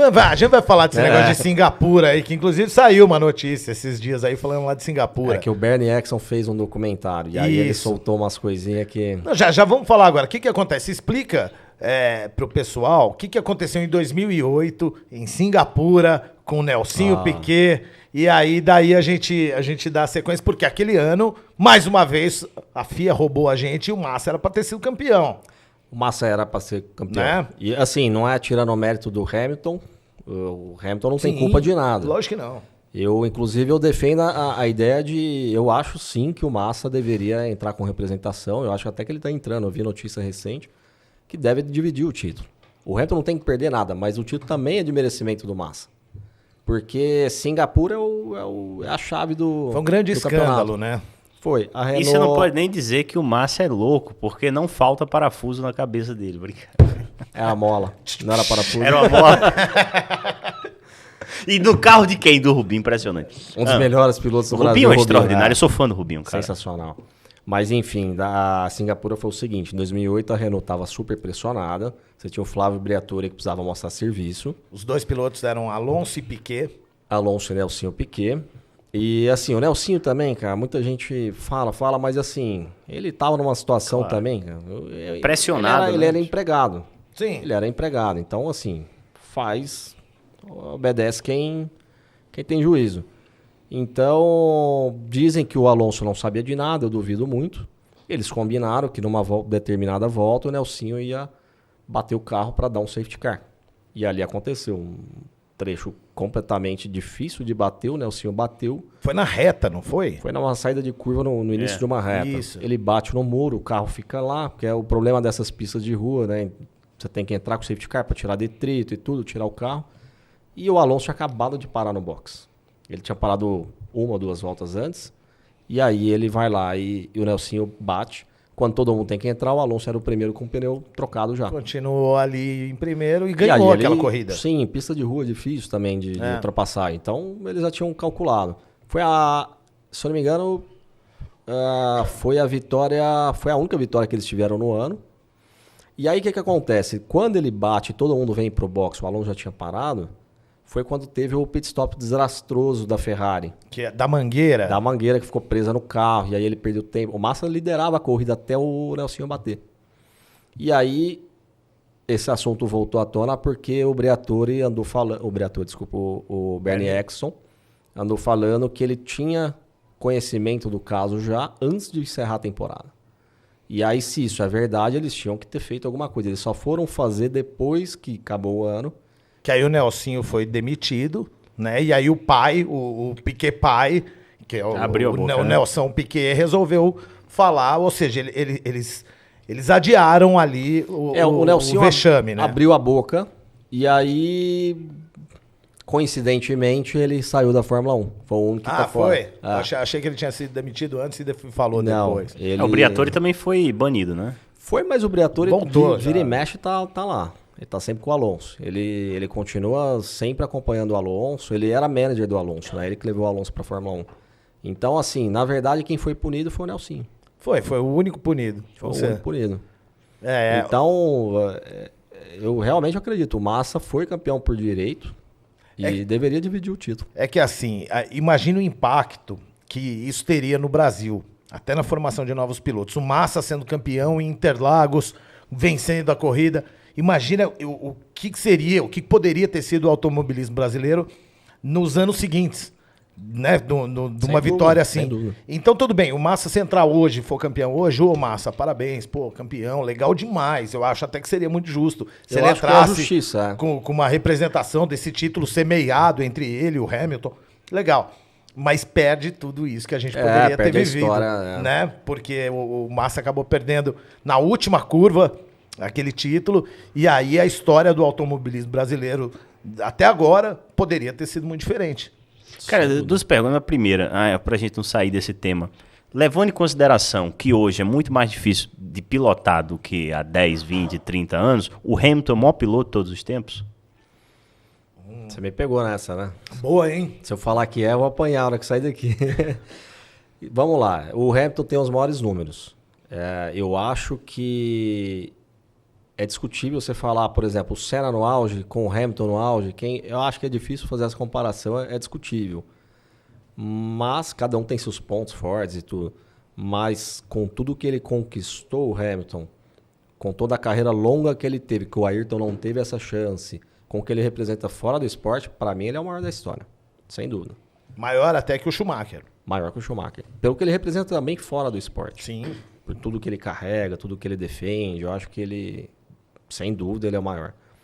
A gente vai falar desse negócio de Singapura aí, que inclusive saiu uma notícia esses dias aí falando lá de Singapura. É que o Bernie Ecclestone fez um documentário e aí ele soltou umas coisinhas que... Não, já vamos falar agora. O que acontece? Explica pro pessoal o que aconteceu em 2008 em Singapura com o Nelsinho Piquet. E aí daí a gente dá a sequência, porque aquele ano, mais uma vez, a FIA roubou a gente e o Massa era para ter sido campeão. O Massa era para ser campeão. Né? E assim, não é tirando o mérito do Hamilton. O Hamilton não tem culpa de nada. Lógico que não. Inclusive, eu defendo a ideia de... Eu acho sim que o Massa deveria entrar com representação. Eu acho até que ele está entrando. Eu vi notícia recente que deve dividir o título. O Hamilton não tem que perder nada, mas o título também é de merecimento do Massa. Porque Singapura é a chave do Foi um grande escândalo, né? Foi. A Renault... E você não pode nem dizer que o Massa é louco, porque não falta parafuso na cabeça dele. Brincadeira. É a mola. Não era parafuso. Era uma mola. E no carro de quem? Do Rubinho, impressionante. Um dos melhores pilotos do O Brasil. Rubinho é extraordinário, eu sou fã do Rubinho, cara. Sensacional. Mas enfim, da Singapura foi o seguinte, em 2008 a Renault estava super pressionada, você tinha o Flávio Briatore que precisava mostrar serviço. Os dois pilotos eram Alonso e Piquet. Alonso e Nelsinho Piquet. E assim, o Nelsinho também, cara, muita gente fala, mas assim, ele tava numa situação também... Pressionado, ele era empregado. Sim. Ele era empregado, então assim, obedece quem tem juízo. Então, dizem que o Alonso não sabia de nada, eu duvido muito. Eles combinaram que numa determinada volta o Nelsinho ia bater o carro para dar um safety car. E ali aconteceu um trecho completamente difícil de bater, o Nelsinho bateu. Foi na reta, não foi? Foi numa saída de curva no início de uma reta. Isso. Ele bate no muro, o carro fica lá, porque é o problema dessas pistas de rua, né? Você tem que entrar com o safety car para tirar detrito e tudo, tirar o carro. E o Alonso tinha acabado de parar no box. Ele tinha parado 1 ou 2 voltas antes. E aí ele vai lá e o Nelsinho bate. Quando todo mundo tem que entrar, o Alonso era o primeiro com o pneu trocado já. Continuou ali em primeiro e ganhou aquela corrida. Sim, pista de rua difícil também de ultrapassar. Então eles já tinham calculado. Se eu não me engano, foi a única vitória que eles tiveram no ano. E aí o que acontece? Quando ele bate e todo mundo vem pro box, o Alonso já tinha parado, foi quando teve o pit stop desastroso da Ferrari. Que é da mangueira? Da mangueira que ficou presa no carro, e aí ele perdeu tempo. O Massa liderava a corrida até o Nelsinho bater. E aí, esse assunto voltou à tona porque o Briatore andou falando... O Bernie Ecclestone andou falando que ele tinha conhecimento do caso já antes de encerrar a temporada. E aí, se isso é verdade, eles tinham que ter feito alguma coisa. Eles só foram fazer depois que acabou o ano. Que aí o Nelsinho foi demitido, né? E aí o pai, o Piquet pai, que é o Nelson Piquet, resolveu falar, ou seja, eles adiaram ali o Nelsinho vexame, né? Abriu a boca e aí, coincidentemente, ele saiu da Fórmula 1. Foi o único que tá fora. Foi? Achei que ele tinha sido demitido antes e falou não, depois. O Briatore também foi banido, né? Foi, mas o Briatore voltou, vira e mexe tá lá. Ele tá sempre com o Alonso. Ele continua sempre acompanhando o Alonso. Ele era manager do Alonso, né? Ele que levou o Alonso pra Fórmula 1. Então, assim, na verdade, quem foi punido foi o Nelsinho. Foi o único punido. Foi o único punido. É. Então, eu realmente acredito. O Massa foi campeão por direito e deveria dividir o título. É que assim, imagina o impacto que isso teria no Brasil, até na formação de novos pilotos. O Massa sendo campeão em Interlagos, vencendo a corrida. Imagina o que seria, o que poderia ter sido o automobilismo brasileiro nos anos seguintes, né? De uma vitória assim. Então, tudo bem, o Massa se entrar hoje, for campeão hoje, Massa, parabéns, campeão, legal demais. Eu acho até que seria muito justo se ele entrasse com uma representação desse título semeado entre ele e o Hamilton. Legal. Mas perde tudo isso que a gente poderia ter vivido, né? Porque o Massa acabou perdendo na última curva aquele título, e aí a história do automobilismo brasileiro até agora poderia ter sido muito diferente. Cara, duas perguntas. A primeira, pra gente não sair desse tema, levando em consideração que hoje é muito mais difícil de pilotar do que há 10, 20, 30 anos, o Hamilton é o maior piloto de todos os tempos? Você me pegou nessa, né? Boa, hein? Se eu falar que eu vou apanhar na hora que sair daqui. Vamos lá, o Hamilton tem os maiores números. Eu acho que é discutível você falar, por exemplo, o Senna no auge com o Hamilton no auge. Eu acho que é difícil fazer essa comparação, é discutível. Mas cada um tem seus pontos fortes e tudo. Mas com tudo que ele conquistou, o Hamilton, com toda a carreira longa que ele teve, que o Ayrton não teve essa chance, com o que ele representa fora do esporte, para mim ele é o maior da história, sem dúvida. Maior até que o Schumacher. Maior que o Schumacher. Pelo que ele representa também fora do esporte. Sim. Por tudo que ele carrega, tudo que ele defende, eu acho que ele, sem dúvida, ele é o maior.